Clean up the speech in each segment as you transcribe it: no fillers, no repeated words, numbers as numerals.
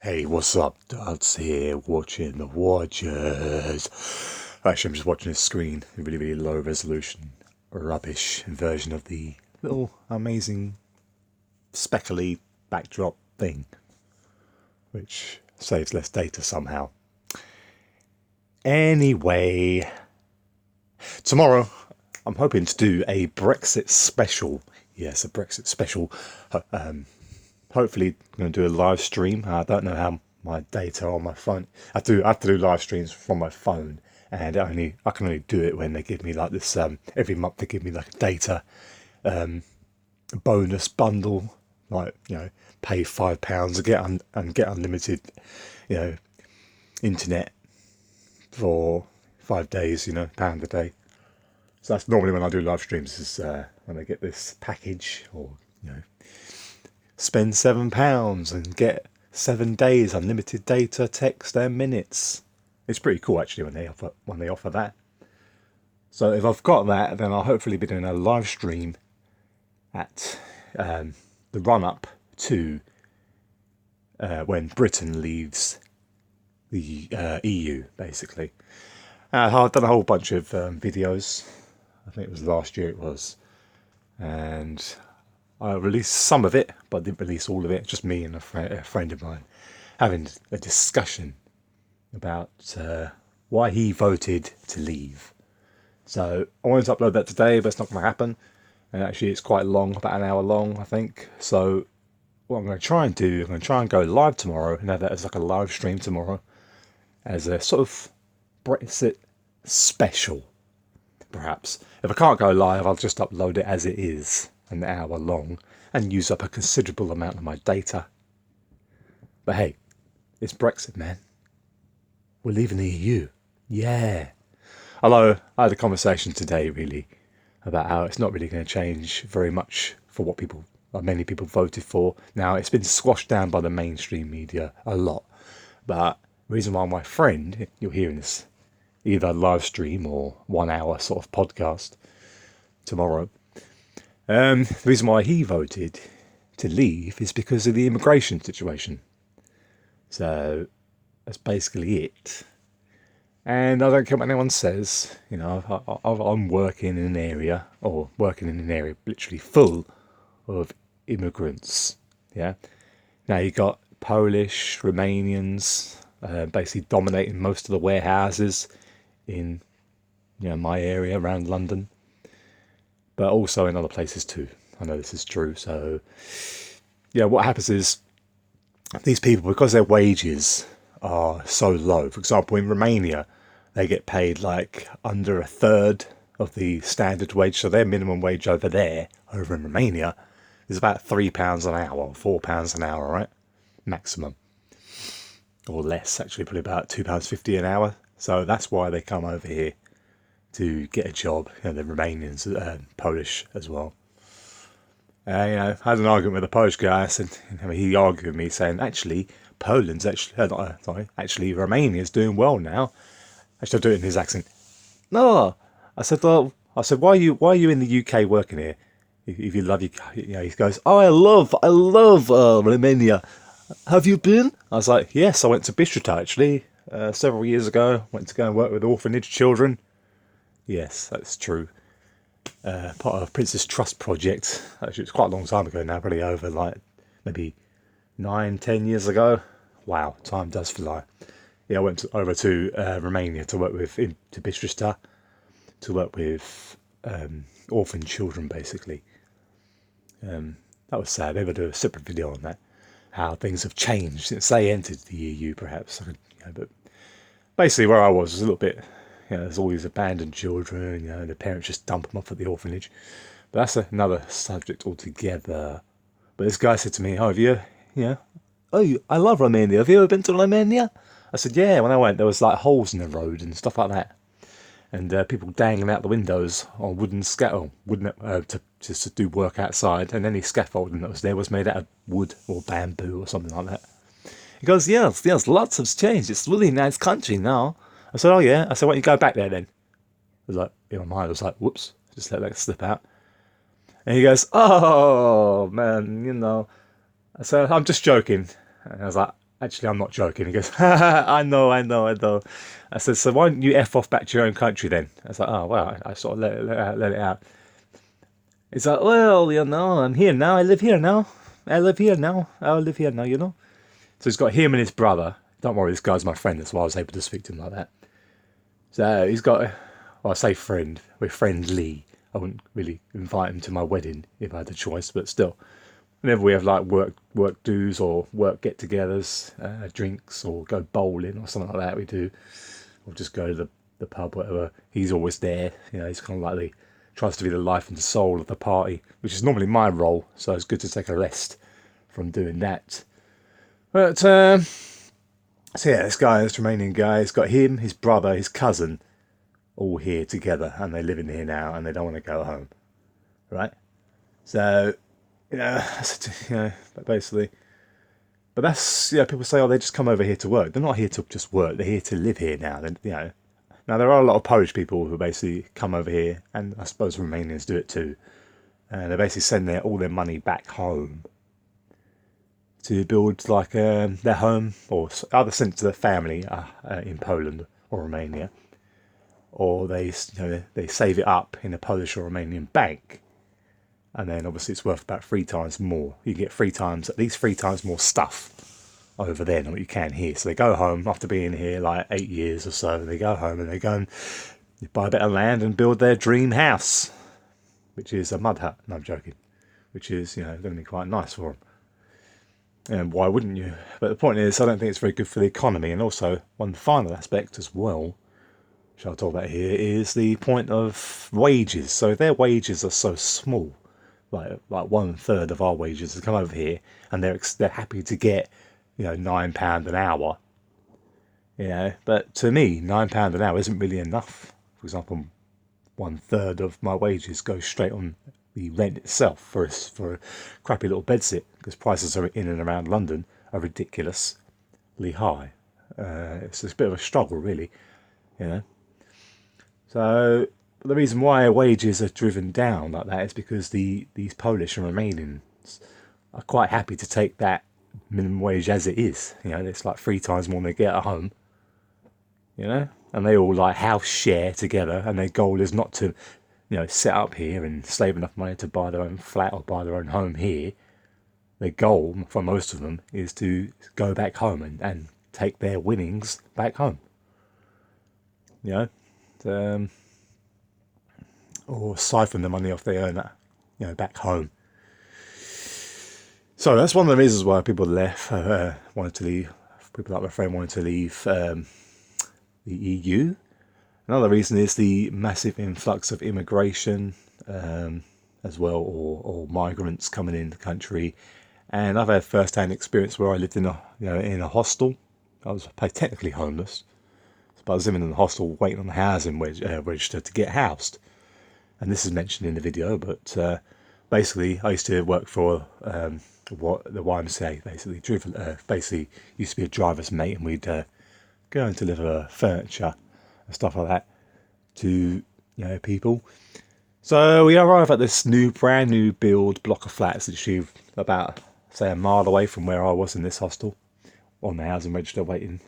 Hey, what's up? Dad's here watching the Watchers. Actually, I'm just watching a screen, a really, really low resolution, rubbish version of the little amazing speckly backdrop thing, which saves less data somehow. Anyway, tomorrow I'm hoping to do a Brexit special. Yes, a Brexit special. Hopefully, I'm going to do a live stream. I don't know how my data on my phone. I have to do live streams from my phone, and I can only do it when they give me like this. Every month they give me like a data bonus bundle, like pay £5 and get unlimited, you know, internet for 5 days. £1 a day. So that's normally when I do live streams. Is when I get this package, or spend £7 and get 7 days unlimited data, text, and minutes. It's pretty cool actually when they offer that. So if I've got that, then I'll hopefully be doing a live stream at the run up to when Britain leaves the EU, basically. I've done a whole bunch of videos. I think it was last year it was, and I released some of it, but I didn't release all of it. Just me and a friend of mine having a discussion about why he voted to leave. So I wanted to upload that today, but it's not going to happen. And actually, it's quite long, about an hour long, I think. So what I'm going to try and do, I'm going to try and go live tomorrow and have that as like a live stream tomorrow, as a sort of Brexit special, perhaps. If I can't go live, I'll just upload it as it is, an hour long, and use up a considerable amount of my data. But hey, it's Brexit, man. We're leaving the EU. Yeah. Although I had a conversation today, really, about how it's not really going to change very much for what many people voted for. Now, it's been squashed down by the mainstream media a lot. But the reason why my friend, you're hearing this either live stream or 1 hour sort of podcast tomorrow, the reason why he voted to leave is because of the immigration situation. So that's basically it. And I don't care what anyone says. I'm working in an area, literally full of immigrants. Yeah. Now you got Polish, Romanians, basically dominating most of the warehouses in my area around London, but also in other places too. I know this is true. So yeah, what happens is these people, because their wages are so low. For example, in Romania, they get paid like under a third of the standard wage. So their minimum wage over in Romania, is about £3 an hour, or £4 an hour, right? Maximum. Or less, actually, probably about £2.50 an hour. So that's why they come over here to get a job. The Romanians, Polish as well. I had an argument with a Polish guy. I said, he argued with me saying, actually, Romania's doing well now. Actually, I'll do it in his accent. No, I said, why are you in the UK working here? If you love he goes, oh, I love Romania. Have you been? I was like, yes, I went to Bistrita actually several years ago. Went to go and work with orphanage children. Yes, that's true. Part of Princess Trust project. Actually, it's quite a long time ago now, probably over like maybe 9, 10 years ago. Wow, time does fly. Yeah, I went over to Romania to work to Bistrita, to work with orphan children, basically. That was sad. Maybe I'll do a separate video on that, how things have changed since they entered the EU, perhaps. But basically, where I was a little bit, there's all these abandoned children. The parents just dump them off at the orphanage. But that's another subject altogether. But this guy said to me, "Oh, have you, I love Romania. Have you ever been to Romania?" I said, "Yeah." When I went, there was like holes in the road and stuff like that, and people dangling out the windows on wooden just to do work outside, and any scaffolding that was there was made out of wood or bamboo or something like that. He goes, yes, lots has changed. It's a really nice country now. I said, oh yeah. I said, why don't you go back there then? I was like, in my mind, I was like, whoops, just let that slip out. And he goes, oh man, I said, I'm just joking. And I was like, Actually, I'm not joking. He goes, I know, I know, I know. I said, so why don't you F off back to your own country then? I was like, oh, well, I sort of let it out. He's like, well, I'm here now. I live here now. I live here now. I live here now, So he's got him and his brother. Don't worry, this guy's my friend. That's why I was able to speak to him like that. So he's got, well, I say friend. We're friendly. I wouldn't really invite him to my wedding if I had the choice, but still. Whenever we have like work dues or work get-togethers, drinks or go bowling or something like that, we do. Or just go to the pub, whatever. He's always there. He's kind of like tries to be the life and soul of the party, which is normally my role. So it's good to take a rest from doing that. But so yeah, this Romanian guy, he's got him, his brother, his cousin, all here together, and they live in here now, and they don't want to go home, right? So basically. But that's, people say, oh, they just come over here to work. They're not here to just work. They're here to live here now. Now there are a lot of Polish people who basically come over here, and I suppose Romanians do it too. And they basically send all their money back home to build like their home, or either send it to their family in Poland or Romania, or they save it up in a Polish or Romanian bank. And then obviously it's worth about 3 times more. You get at least 3 times more stuff over there than what you can here. So they go home after being here like 8 years or so. They go home and they go and buy a bit of land and build their dream house, which is a mud hut. No, I'm joking. Which is, going to be quite nice for them. And why wouldn't you? But the point is, I don't think it's very good for the economy. And also, one final aspect as well, which I'll talk about here, is the point of wages. So their wages are so small. Like 1/3 of our wages to come over here, and they're happy to get £9 an hour. But to me, £9 an hour isn't really enough. For example, 1/3 of my wages go straight on the rent itself for a crappy little bedsit, because prices are in and around London are ridiculously high. It's a bit of a struggle, really. So the reason why wages are driven down like that is because these Polish and Romanians are quite happy to take that minimum wage as it is. It's like 3 times more than they get at home. And they all like house share together, and their goal is not to, set up here and save enough money to buy their own flat or buy their own home here. Their goal, for most of them, is to go back home and take their winnings back home. Or siphon the money off they earn, back home. So that's one of the reasons why people left, wanted to leave. People like my friend wanted to leave the EU. Another reason is the massive influx of immigration as well, or migrants coming in the country. And I've had first-hand experience where I lived in a hostel. I was technically homeless, but I was living in a hostel waiting on the housing register to get housed. And this is mentioned in the video, but basically I used to work for the YMCA, basically used to be a driver's mate, and we'd go and deliver furniture and stuff like that to people. So we arrive at this brand new build block of flats, literally about, say, a mile away from where I was in this hostel, on the housing register, waiting,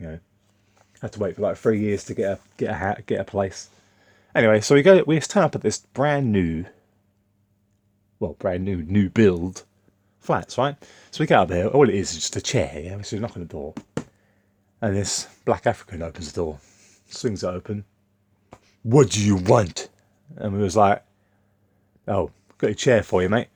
had to wait for like 3 years to get a place. Anyway, so we turn up at this brand new build flats, right? So we get up there, all it is just a chair, so we knock on the door, and this black African opens the door, swings it open. What do you want? And we was like, oh, got a chair for you, mate.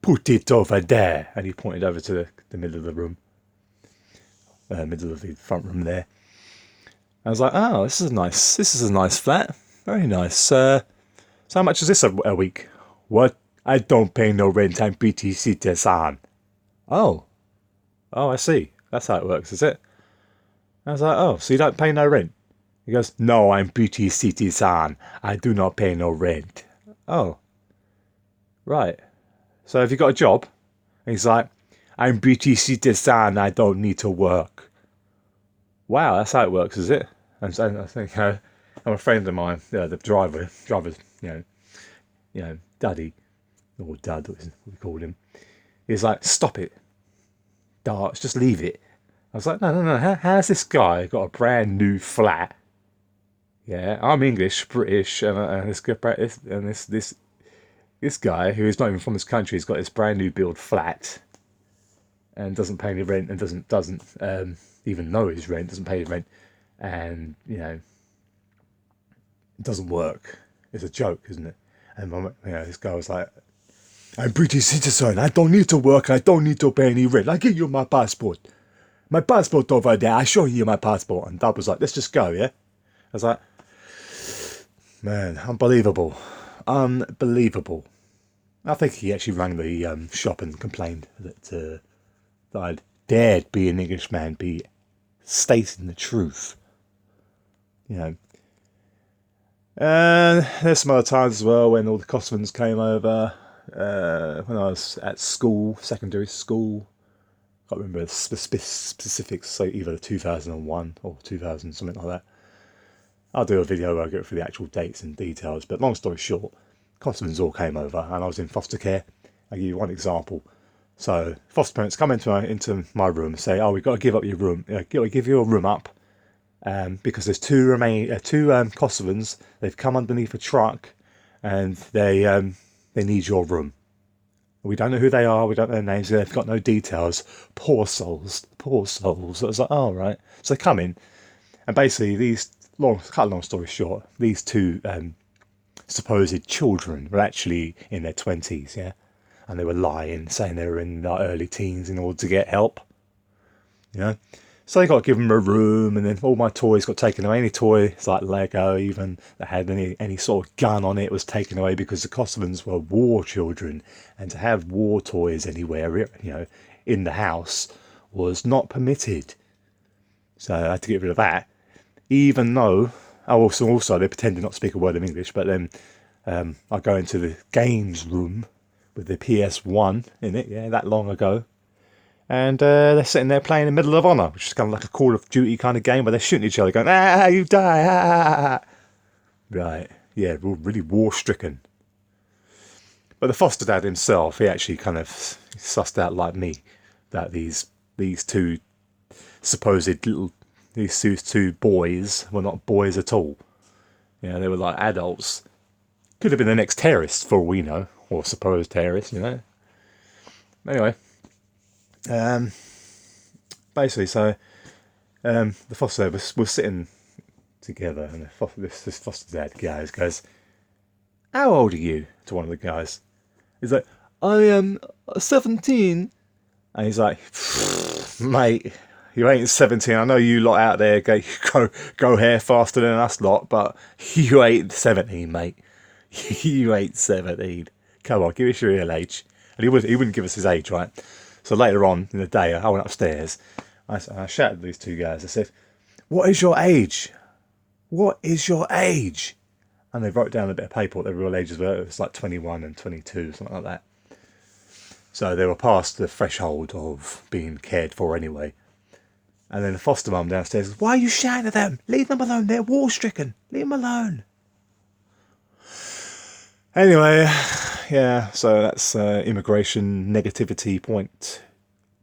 Put it over there. And he pointed over to the middle of the room, middle of the front room there. I was like, oh, this is a nice flat. Very nice. So how much is this a week? What? I don't pay no rent. I'm British citizen. Oh, I see. That's how it works, is it? I was like, oh, so you don't pay no rent? He goes, no, I'm British citizen. I do not pay no rent. Oh, right. So have you got a job? And he's like, I'm British citizen. I don't need to work. Wow, that's how it works, is it? And so I think I'm a friend of mine, the driver's, daddy, or dad, what we called him. He's like, stop it. darts, just leave it. I was like, no, no, no. How's this guy got a brand new flat? Yeah, I'm English, British, and this guy who is not even from this country has got this brand new build flat and doesn't pay any rent and doesn't even know his rent, doesn't pay his rent, and it doesn't work. It's a joke, isn't it? And this guy was like, I'm British citizen. I don't need to work. I don't need to pay any rent. I give you my passport. My passport over there. I show you my passport. And Dad was like, let's just go, yeah? I was like, man, unbelievable. Unbelievable. I think he actually rang the shop and complained that I'd dared be an Englishman, be stating the truth. And there's some other times as well when all the Cosmans came over. When I was at school, secondary school. I can't remember the specifics, so either 2001 or 2000, something like that. I'll do a video where I go through the actual dates and details, but long story short, Cosmans all came over and I was in foster care. I'll give you one example. So foster parents come into my room and say, oh, we've got to give up your room, give your room up, because there's two Kosovans. They've come underneath a truck and they need your room. We don't know who they are. We don't know their names. They've got no details. Poor souls. Poor souls. I was like, oh, right. So they come in. And basically, cut a long story short, these two supposed children were actually in their 20s, yeah? And they were lying, saying they were in their early teens in order to get help. So they got to give them a room, and then all my toys got taken away. Any toy, it's like Lego even, that had any sort of gun on it was taken away because the Kosovans were war children, and to have war toys anywhere, in the house was not permitted. So I had to get rid of that, even though also they pretended not to speak a word of English. But then I go into the games room with the PS1 in it, that long ago. And they're sitting there playing in Medal of Honor, which is kind of like a Call of Duty kind of game where they're shooting each other, going, you die, Right, yeah, really war-stricken. But the foster dad himself, he actually kind of sussed out, like me, that these two boys were not boys at all. They were like adults. Could have been the next terrorists, for all we know, or supposed terrorists, Anyway. Basically, so the foster dad was sitting together, and this foster dad goes, how old are you? To one of the guys. He's like, I am 17. And he's like, mate, you ain't 17. I know you lot out there go hair faster than us lot, but you ain't 17, mate. You ain't 17. Come on, give us your real age. And he wouldn't give us his age, right? So later on in the day, I went upstairs. I shouted at these two guys. I said, what is your age? What is your age? And they wrote down a bit of paper what their real ages were. It was like 21 and 22, something like that. So they were past the threshold of being cared for anyway. And then the foster mum downstairs goes, why are you shouting at them? Leave them alone. They're war-stricken. Leave them alone. Anyway, yeah, so that's immigration negativity point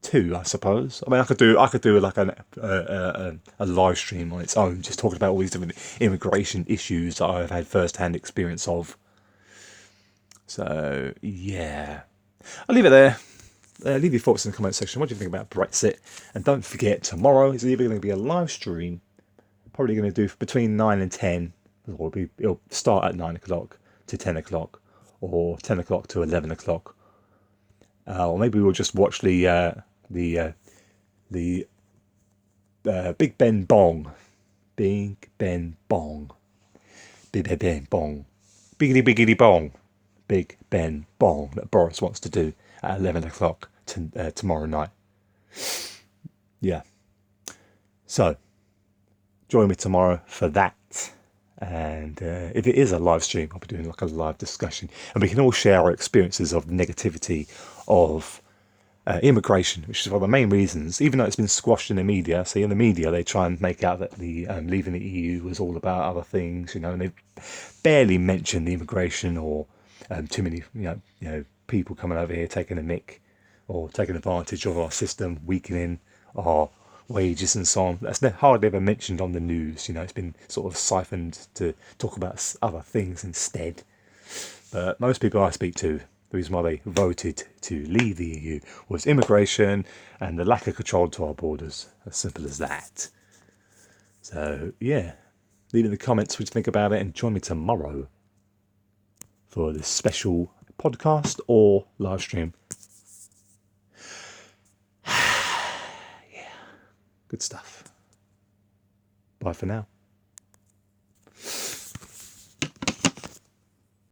2, I suppose. I mean, I could do like a live stream on its own, just talking about all these different immigration issues that I've had first-hand experience of. So yeah, I'll leave it there. Leave your thoughts in the comment section. What do you think about Brexit? And don't forget, tomorrow is either going to be a live stream, probably going to do between 9 and 10, or it'll start at 9 o'clock to 10 o'clock, or 10 o'clock to 11 o'clock. Or maybe we'll just watch the Big Ben Bong. Big Ben Bong. Big Ben Bong. Biggity Biggity Bong. Big Ben Bong that Boris wants to do at 11 o'clock tomorrow night. Yeah. So, join me tomorrow for that. And if it is a live stream, I'll be doing like a live discussion. And we can all share our experiences of negativity of immigration, which is one of the main reasons, even though it's been squashed in the media. See, in the media, they try and make out that the leaving the EU was all about other things, and they barely mention the immigration or too many, people coming over here taking a mick or taking advantage of our system, weakening our wages and so on. That's hardly ever mentioned on the news. It's been sort of siphoned to talk about other things instead. But most people I speak to, the reason why they voted to leave the EU was immigration and the lack of control to our borders. As simple as that. So, yeah. Leave in the comments what you think about it, and join me tomorrow for this special podcast or live stream. Yeah, good stuff. Bye for now.